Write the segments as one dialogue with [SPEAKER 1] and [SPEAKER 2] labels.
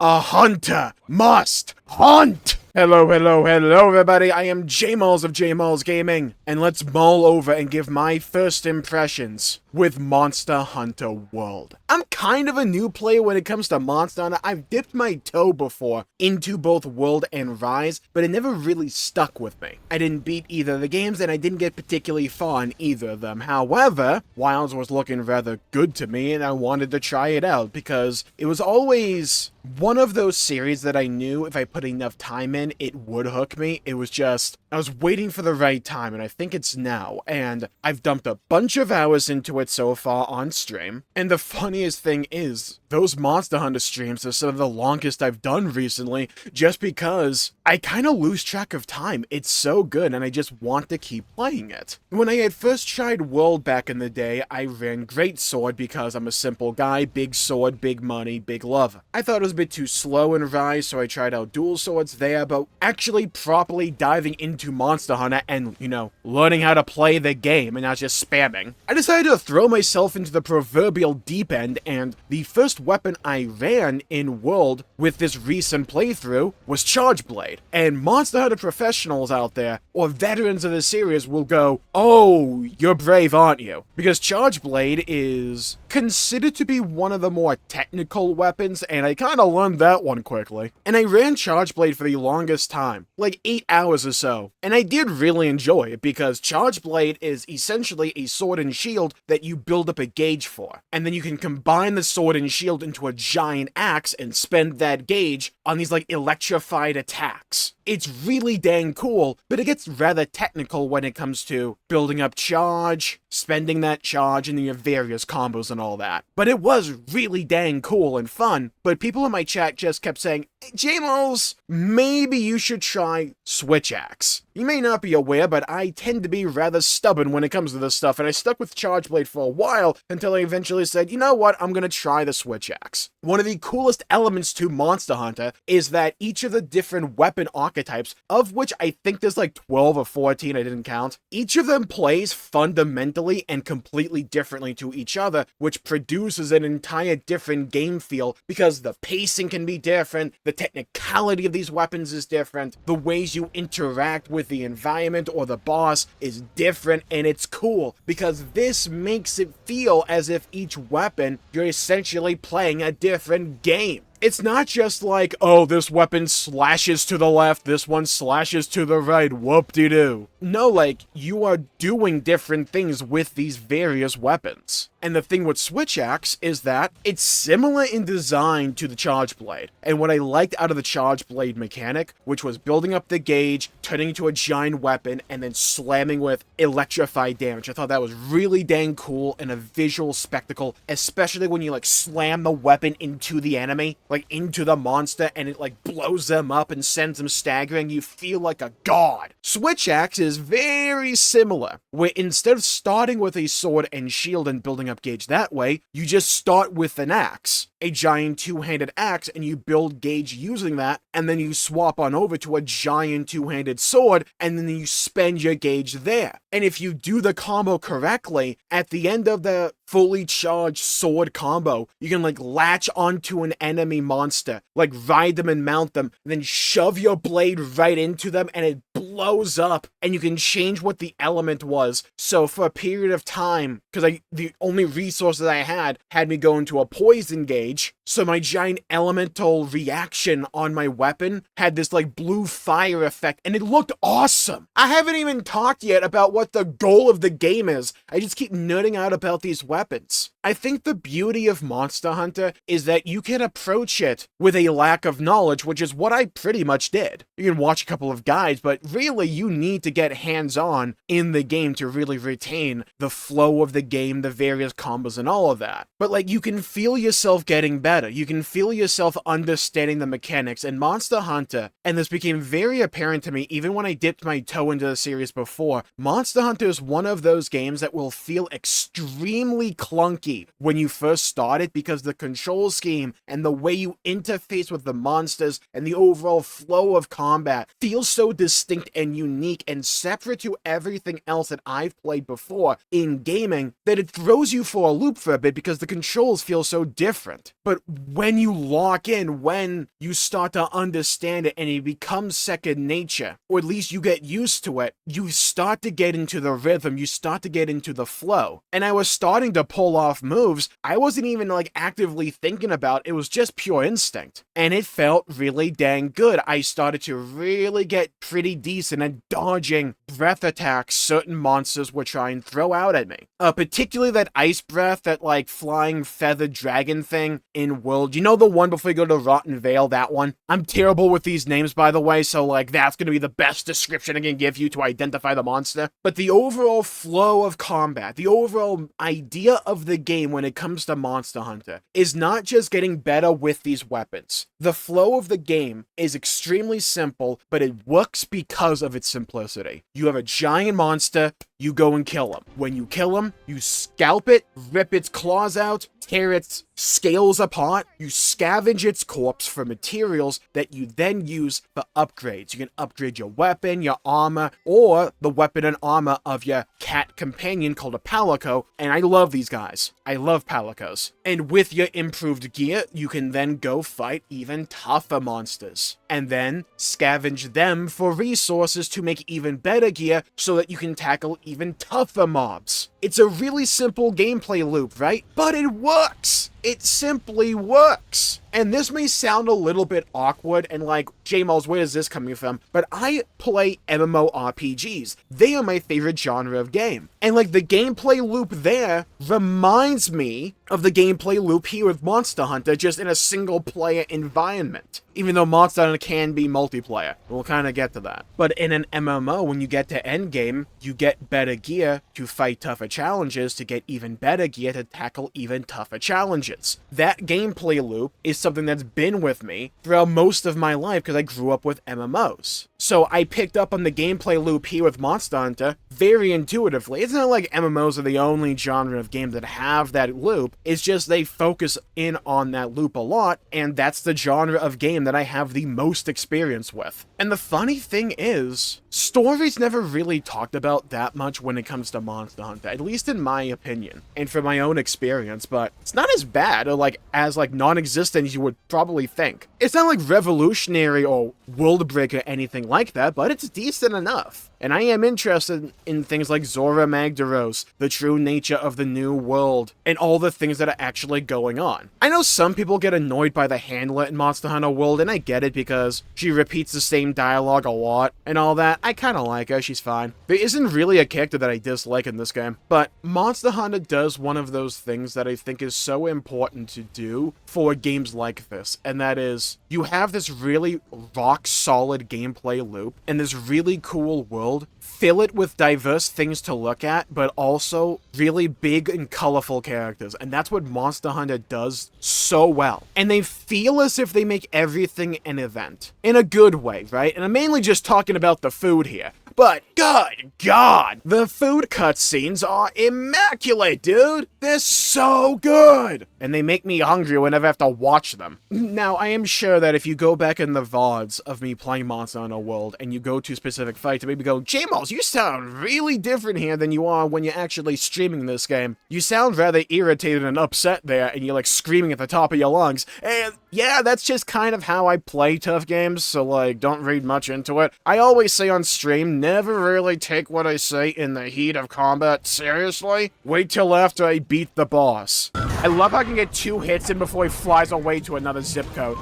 [SPEAKER 1] A hunter must hunt! Hello, everybody. I am Jmulls of Jmulls Gaming, and let's mull over and give my first impressions with Monster Hunter World. I'm kind of a new player when it comes to Monster Hunter. I've dipped my toe before into both World and Rise, but it never really stuck with me. I didn't beat either of the games, and I didn't get particularly far in either of them. However, Wilds was looking rather good to me, and I wanted to try it out, because it was always one of those series that I knew if I put enough time in, it would hook me. It was just, I was waiting for the right time, and I think it's now, and I've dumped a bunch of hours into it so far on stream. And the funniest thing is, those Monster Hunter streams are some of the longest I've done recently, just because I kind of lose track of time. It's so good, and I just want to keep playing it. When I had first tried World back in the day, I ran Greatsword because I'm a simple guy, big sword, big money, big love. I thought it was a bit too slow in Rise, so I tried out dual swords there, but actually properly diving into Monster Hunter and, learning how to play the game and not just spamming, I decided to throw myself into the proverbial deep end, and the first weapon I ran in World with this recent playthrough was Charge Blade. And Monster Hunter professionals out there, or veterans of the series, will go, "Oh, you're brave, aren't you?" Because Charge Blade is considered to be one of the more technical weapons, and I kind of learned that one quickly. And I ran Charge Blade for the longest time, like 8 hours or so, and I did really enjoy it because Charge Blade is essentially a sword and shield that you build up a gauge for, and then you can combine the sword and shield into a giant axe and spend that gauge on these electrified attacks. It's really dang cool, but it gets rather technical when it comes to building up charge, spending that charge, and your various combos and all that. But it was really dang cool and fun, but people in my chat just kept saying, "Hey, Jmulls, maybe you should try Switch Axe." You may not be aware, but I tend to be rather stubborn when it comes to this stuff, and I stuck with Charge Blade for a while until I eventually said, you know what, I'm gonna try the Switch Axe. One of the coolest elements to Monster Hunter is that each of the different weapon archetypes, of which I think there's 12 or 14, I didn't count, each of them plays fundamentally and completely differently to each other, which produces an entire different game feel because the pacing can be different, the technicality of these weapons is different, the ways you interact with the environment or the boss is different, and it's cool because this makes it feel as if each weapon, you're essentially playing a different game. It's not just oh, this weapon slashes to the left, this one slashes to the right, whoop-de-doo. No, you are doing different things with these various weapons. And the thing with Switch Axe is that it's similar in design to the Charge Blade. And what I liked out of the Charge Blade mechanic, which was building up the gauge, turning into a giant weapon, and then slamming with electrified damage. I thought that was really dang cool and a visual spectacle, especially when you slam the weapon into the enemy, into the monster, and it blows them up and sends them staggering. You feel like a god. Switch Axe is very similar, where instead of starting with a sword and shield and building up gauge that way, you just start with an axe, a giant two-handed axe, and you build gauge using that, and then you swap on over to a giant two-handed sword, and then you spend your gauge there. And if you do the combo correctly, at the end of the fully charged sword combo, you can latch onto an enemy monster, ride them and mount them, and then shove your blade right into them, and it blows up, and you can change what the element was. So for a period of time, because the only resources I had me go into a poison gauge, so my giant elemental reaction on my weapon had this blue fire effect, and it looked awesome. I haven't even talked yet about what the goal of the game is. I just keep nerding out about these weapons. I think the beauty of Monster Hunter is that you can approach it with a lack of knowledge, which is what I pretty much did. You can watch a couple of guides, but really you need to get hands-on in the game to really retain the flow of the game, the various combos and all of that. But you can feel yourself getting better. You can feel yourself understanding the mechanics, and Monster Hunter, and this became very apparent to me even when I dipped my toe into the series before, Monster Hunter is one of those games that will feel extremely clunky when you first start it because the control scheme and the way you interface with the monsters and the overall flow of combat feels so distinct different and unique and separate to everything else that I've played before in gaming that it throws you for a loop for a bit because the controls feel so different. But when you lock in, when you start to understand it and it becomes second nature, or at least you get used to it, you start to get into the rhythm, you start to get into the flow. And I was starting to pull off moves I wasn't even like actively thinking about, it was just pure instinct. And it felt really dang good. I started to really get pretty decent at dodging breath attacks certain monsters were trying to throw out at me. Particularly that ice breath, that like flying feathered dragon thing in World. You know the one before you go to Rotten Vale, that one? I'm terrible with these names, by the way, so like that's gonna be the best description I can give you to identify the monster. But the overall flow of combat, the overall idea of the game when it comes to Monster Hunter is not just getting better with these weapons. The flow of the game is extremely simple, but it works because of its simplicity. You have a giant monster, you go and kill him. When you kill him, you scalp it, rip its claws out, tear its scales apart, you scavenge its corpse for materials that you then use for upgrades. You can upgrade your weapon, your armor, or the weapon and armor of your cat companion called a palico, and I love these guys. I love palicos. And with your improved gear, you can then go fight even tougher monsters, and then scavenge them for resources to make even better gear so that you can tackle even tougher mobs. It's a really simple gameplay loop, right? But it works! It simply works! And this may sound a little bit awkward and like, Jmulls, where is this coming from? But I play MMORPGs. They are my favorite genre of game. And like the gameplay loop there reminds me of the gameplay loop here with Monster Hunter, just in a single player environment. Even though Monster Hunter can be multiplayer. We'll kind of get to that. But in an MMO, when you get to endgame, you get better gear to fight tougher challenges, to get even better gear to tackle even tougher challenges. That gameplay loop is something that's been with me throughout most of my life because I grew up with MMOs. So I picked up on the gameplay loop here with Monster Hunter very intuitively. It's not like MMOs are the only genre of game that have that loop. It's just they focus in on that loop a lot, and that's the genre of game that I have the most experience with. And the funny thing is, story's never really talked about that much when it comes to Monster Hunter, at least in my opinion, and from my own experience, but it's not as bad or as non-existent as you would probably think. It's not like revolutionary or world breaker or anything like that, but it's decent enough. And I am interested in things like Zora Magdaros, the true nature of the new world, and all the things that are actually going on. I know some people get annoyed by the handler in Monster Hunter World, and I get it because she repeats the same dialogue a lot and all that. I kinda like her, she's fine. There isn't really a character that I dislike in this game, but Monster Hunter does one of those things that I think is so important to do for games like this, and that is, you have this really rock-solid gameplay loop, and this really cool world, fill it with diverse things to look at, but also really big and colorful characters, and that's what Monster Hunter does so well. And they feel as if they make everything an event. In a good way, right? And I'm mainly just talking about the food here. But, good God, the food cutscenes are immaculate, dude! They're so good! And they make me hungry whenever I have to watch them. Now, I am sure that if you go back in the VODs of me playing Monster Hunter World, and you go to specific fights, and maybe go, Jmulls, you sound really different here than you are when you're actually streaming this game. You sound rather irritated and upset there, and you're screaming at the top of your lungs. And yeah, that's just kind of how I play tough games, so don't read much into it. I always say on stream, never really take what I say in the heat of combat seriously. Wait till after I beat the boss. I love how I can get 2 hits in before he flies away to another zip code.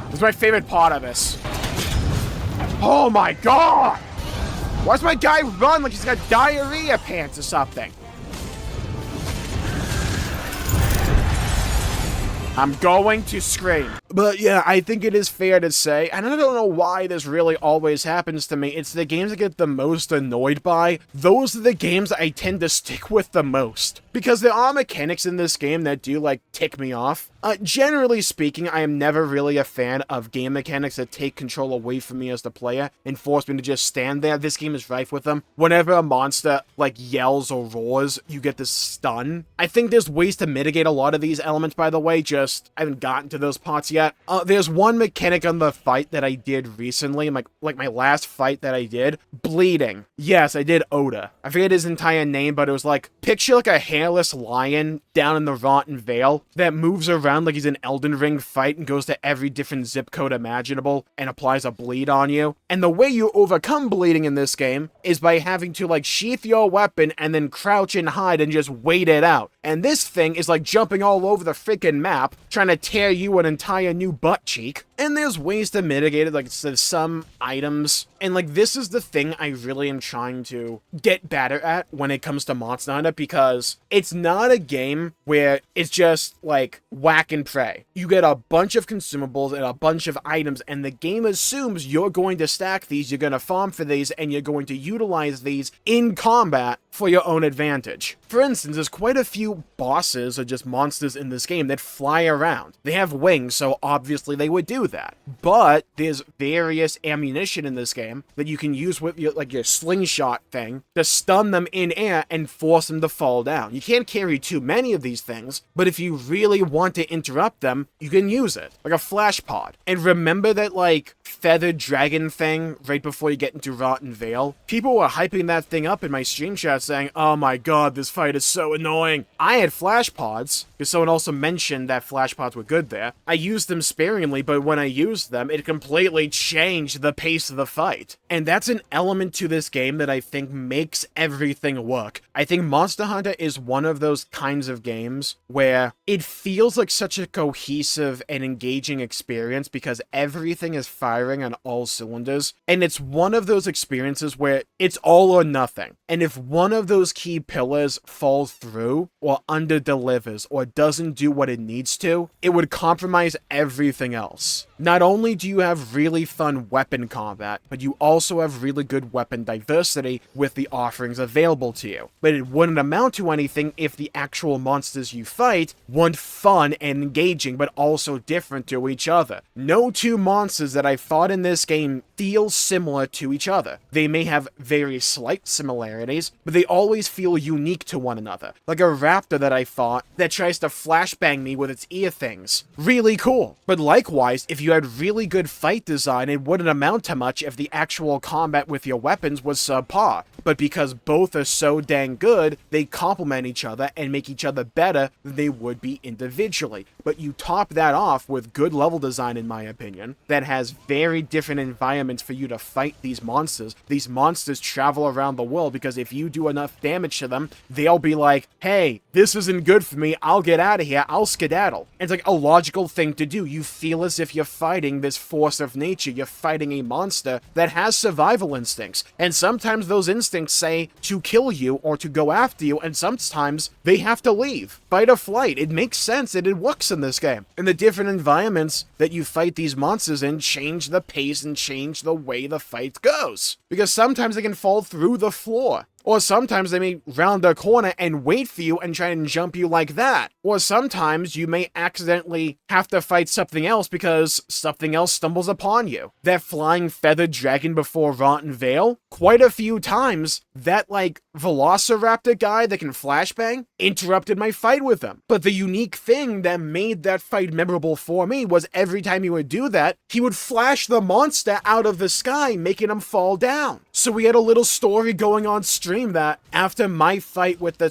[SPEAKER 1] This is my favorite part of this. Oh my God! Why does my guy run like he's got diarrhea pants or something? I'm going to scream. But yeah, I think it is fair to say, and I don't know why this really always happens to me, it's the games I get the most annoyed by. Those are the games I tend to stick with the most. Because there are mechanics in this game that do, tick me off. Generally speaking, I am never really a fan of game mechanics that take control away from me as the player and force me to just stand there. This game is rife with them. Whenever a monster, yells or roars, you get this stun. I think there's ways to mitigate a lot of these elements, by the way, I haven't gotten to those parts yet. yet. There's one mechanic on the fight that I did recently, like my last fight that I did. Bleeding. Yes, I did Oda. I forget his entire name, but it was like, picture like a hairless lion down in the Rotten Vale that moves around like he's an Elden Ring fight and goes to every different zip code imaginable and applies a bleed on you. And the way you overcome bleeding in this game is by having to like sheath your weapon and then crouch and hide and just wait it out. And this thing is like jumping all over the freaking map, trying to tear you an entire new butt cheek. And there's ways to mitigate it, like there's some items. And like this is the thing I really am trying to get better at when it comes to Monster Hunter, because it's not a game where it's just like whack and pray. You get a bunch of consumables and a bunch of items, and the game assumes you're going to stack these, you're going to farm for these, and you're going to utilize these in combat for your own advantage. For instance, there's quite a few bosses or just monsters in this game that fly around. They have wings, so obviously they would do that. But there's various ammunition in this game that you can use with your slingshot thing to stun them in air and force them to fall down. You can't carry too many of these things, but if you really want to interrupt them, you can use it, like a flash pod. And remember that like feathered dragon thing right before you get into Rotten Vale? People were hyping that thing up in my stream chat saying, oh my god, this fight is so annoying. I had flash pods, because someone also mentioned that flash pods were good there. I used them sparingly, but when I used them, it completely changed the pace of the fight. And that's an element to this game that I think makes everything work. I think Monster Hunter is one of those kinds of games where it feels like such a cohesive and engaging experience because everything is firing on all cylinders. And it's one of those experiences where it's all or nothing. And if one of those key pillars falls through or under-delivers or doesn't do what it needs to, it would compromise everything else. Not only do you have really fun weapon combat, but you also have really good weapon diversity with the offerings available to you. But it wouldn't amount to anything if the actual monsters you fight weren't fun and engaging, but also different to each other. No two monsters that I fought in this game feel similar to each other. They may have very slight similarities, but they always feel unique to one another. Like a raptor that I fought that tries to flashbang me with its ear things. Really cool. But likewise, if you had really good fight design, it wouldn't amount to much if the actual combat with your weapons was subpar. But because both are so dang good, they complement each other and make each other better than they would be individually. But you top that off with good level design, in my opinion, that has very different environments for you to fight these monsters. These monsters travel around the world because if you do enough damage to them, they'll be like, hey, this isn't good for me, I'll get out of here, I'll skedaddle. And it's like a logical thing to do. You feel as if you're fighting this force of nature. You're fighting a monster that has survival instincts. And sometimes those instincts say to kill you or to go after you, and sometimes they have to leave. Fight or flight. It makes sense and it works in this game. And the different environments that you fight these monsters in change the pace and change the way the fight goes. Because sometimes they can fall through the floor. Or sometimes they may round a corner and wait for you and try and jump you like that. Or sometimes you may accidentally have to fight something else because something else stumbles upon you. That flying feathered dragon before Rotten Vale, quite a few times, that like velociraptor guy that can flashbang interrupted my fight with him. But the unique thing that made that fight memorable for me was every time he would do that, he would flash the monster out of the sky, making him fall down. So we had a little story going on stream that after my fight with the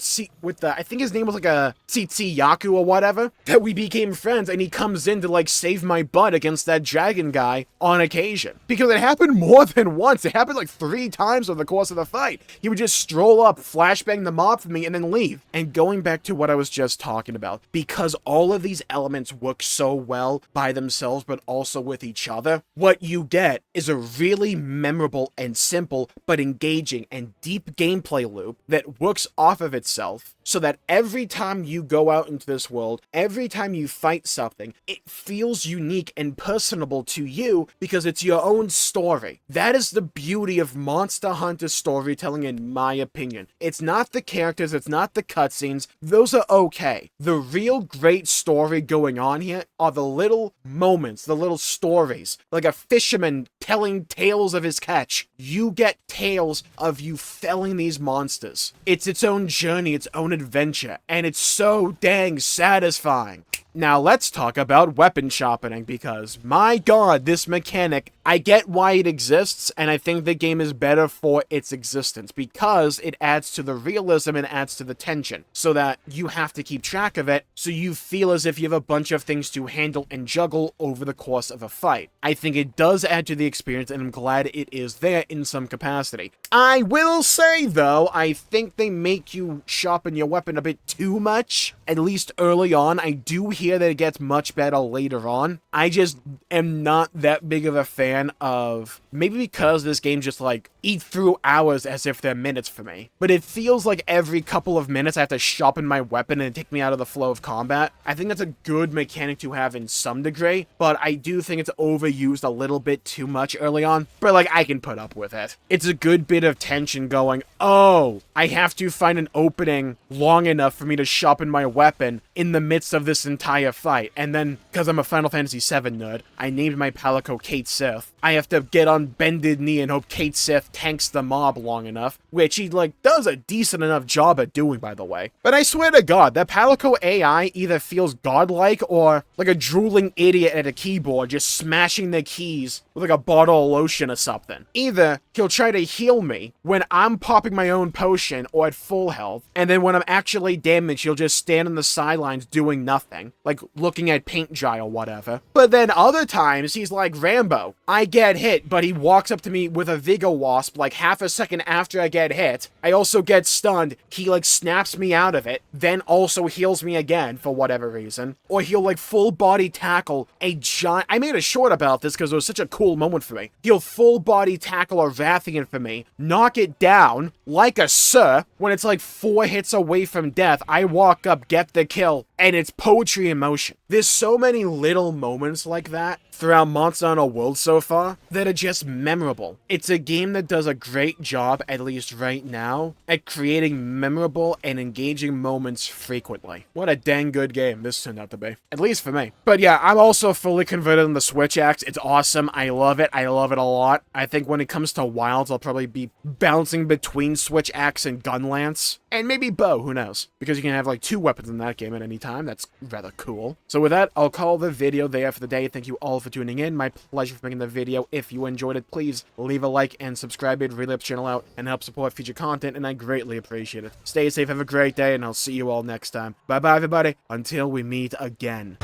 [SPEAKER 1] I think his name was like a Tsitsi Yaku or whatever, that we became friends, and he comes in to like save my butt against that dragon guy on occasion. Because it happened more than once. It happened like 3 times over the course of the fight. He would just stroll up, flashbang the mob for me, and then leave. And going back to what I was just talking about, because all of these elements work so well by themselves, but also with each other, what you get is a really memorable and simple, but engaging and deep gameplay loop that works off of itself, so that every time you go out into this world, every time you fight something, it feels unique and personable to you because it's your own story. That is the beauty of Monster Hunter storytelling, in my opinion. It's not the characters, it's not the cutscenes, those are okay. The real great story going on here are the little moments, the little stories, like a fisherman telling tales of his catch. You get tales of you felling these monsters. It's its own journey, its own adventure, and it's so dang satisfying. Now let's talk about weapon sharpening, because my god, this mechanic, I get why it exists, and I think the game is better for its existence, because it adds to the realism and adds to the tension, so that you have to keep track of it, so you feel as if you have a bunch of things to handle and juggle over the course of a fight. I think it does add to the experience, and I'm glad it is there in some capacity. I will say, though, I think they make you sharpen your weapon a bit too much, at least early on. I do hear that it gets much better later on. I just am not that big of a fan of, maybe because this game just like eat through hours as if they're minutes for me, but it feels like every couple of minutes I have to sharpen my weapon and take me out of the flow of combat. I think that's a good mechanic to have in some degree, but I do think it's overused a little bit too much early on, but like I can put up with it. It's a good bit of tension going, oh, I have to find an opening long enough for me to sharpen my weapon in the midst of this entire fight, and then, because I'm a Final Fantasy VII nerd, I named my Palico Kate Sith. I have to get on bended knee and hope Kate Sith tanks the mob long enough, which he, like, does a decent enough job at doing, by the way. But I swear to God, that Palico AI either feels godlike or like a drooling idiot at a keyboard just smashing the keys with like a bottle of lotion or something. Either he'll try to heal me when I'm popping my own potion or at full health, and then when I'm actually damaged, he'll just stand on the sidelines doing nothing, like looking at paint dry or whatever. But then other times, he's like Rambo. I get hit, but he walks up to me with a Vigor Wasp like half a second after I get hit. I also get stunned. He like snaps me out of it, then also heals me again for whatever reason. Or he'll like full body tackle a giant... I made a short about this because it was such a cool moment for me. He'll full body tackle a Rathian for me, knock it down like a sir. When it's like 4 hits away from death, I walk up, get the kill, and it's poetry in motion. There's so many little moments like that throughout Monster Hunter World so far that are just memorable. It's a game that does a great job, at least right now, at creating memorable and engaging moments frequently. What a dang good game this turned out to be. At least for me. But yeah, I'm also fully converted on the Switch axe. It's awesome. I love it. I love it a lot. I think when it comes to Wilds, I'll probably be bouncing between Switch axe and gun lance. And maybe bow, who knows? Because you can have like 2 weapons in that game at any time. That's rather cool. So with that, I'll call the video there for the day. Thank you all for tuning in. My pleasure for making the video. If you enjoyed it, please leave a like and subscribe. It really helps the channel out and helps support future content, and I greatly appreciate it. Stay safe, have a great day, and I'll see you all next time. Bye-bye, everybody, until we meet again.